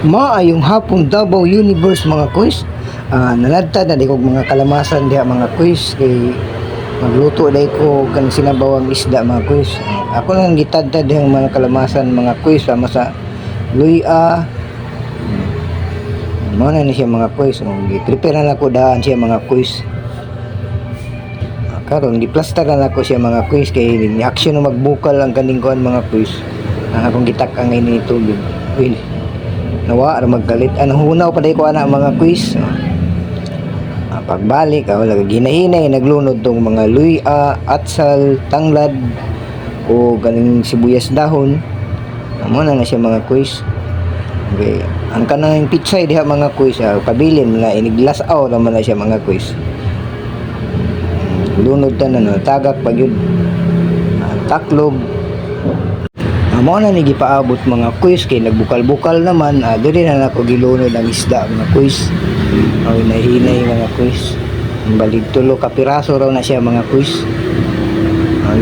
Maayong hapon Davao Universe mga quiz. Naladtad na di ko mga kalamasan diha mga quiz kay magluto dai ko kan sinabawang isda mga quiz. Ako nang gitadtad dihang mga kalamasan mga quiz sama sa luya. Mo na ni siya mga quiz. Gi-prepare na ako daan siya mga quiz. Karon giplaster na ako siya mga quiz kay ni action na magbukal ang kaning kuan mga quiz. Akong gitak-ang ini tubig. Uy, nawa ra magkalit anong hunaw pa day ko ana mga quiz. Pagbalik wala ginahinay naglunod tong mga luya, atsal, tanglad o galing sibuyas dahon. Amo na siya mga quiz. Okay, ang kanang pizza diha mga quiz pabilin na iniglasaw naman na siya mga quiz. Lunod ta na tagak pa gyud. Taklob amo na ni gipaabot mga quiz kay nagbukal-bukal naman diri na nako gilunod ang isda mga quiz. Nahinay mga quiz. Balik tulo ka piraso raw na siya mga quiz.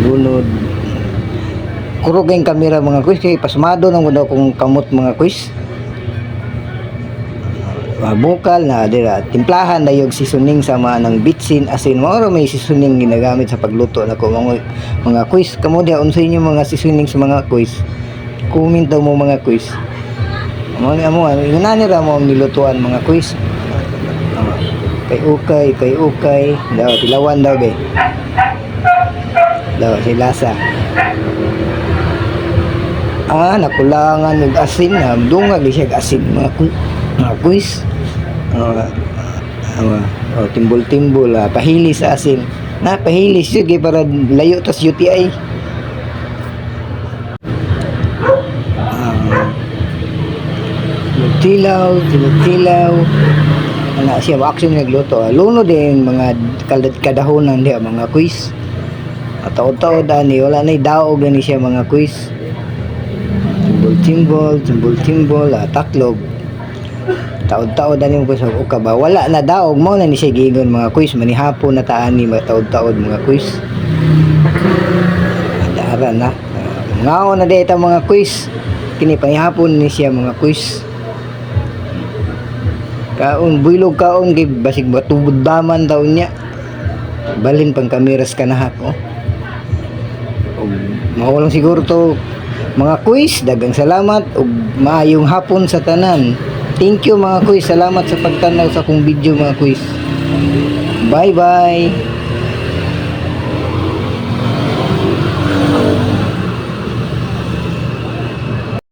Lunod kurog ang kamera mga quiz kay pasmado nang daw kung kamot mga quiz. Bukal na dira timplahan na yung seasoning sama ng bitsin asin mao may seasoning ginagamit sa pagluto nako mga quiz. Kamo dia unsay inyo mga seasoning sa mga quiz, comment daw mo mga quiz. Amo inani ra mo ang nilutuan mga quiz. Kay ukay daw tilawan daw be daw si lasa. Nakulangan og asin dungag siya asin mga quiz. Timbol-timbol pahilis sa asin na pahilis yun para layo tas UTI. Tilaw ana siya action nagluto luno din mga kadahonan diha mga quiz. Taod-taod ani wala nay daog ni siya mga quiz. Timbol-timbol taklob taod-taod ani ko sa ukaba wala na daog mo na ni siya giingon mga quiz manihapon na taani taod-taod mga quiz. Dara na ngao na deta mga quiz kini panihapon ni siya mga quiz. Kaon builog kaon kay basig batubod daman taon niya balin pang kameras kanahak mawalang siguro to mga quiz. Dagang salamat ug maayong hapon sa tanan. Thank you mga quiz. Salamat sa pagtanaw sa akong video mga quiz. Bye bye.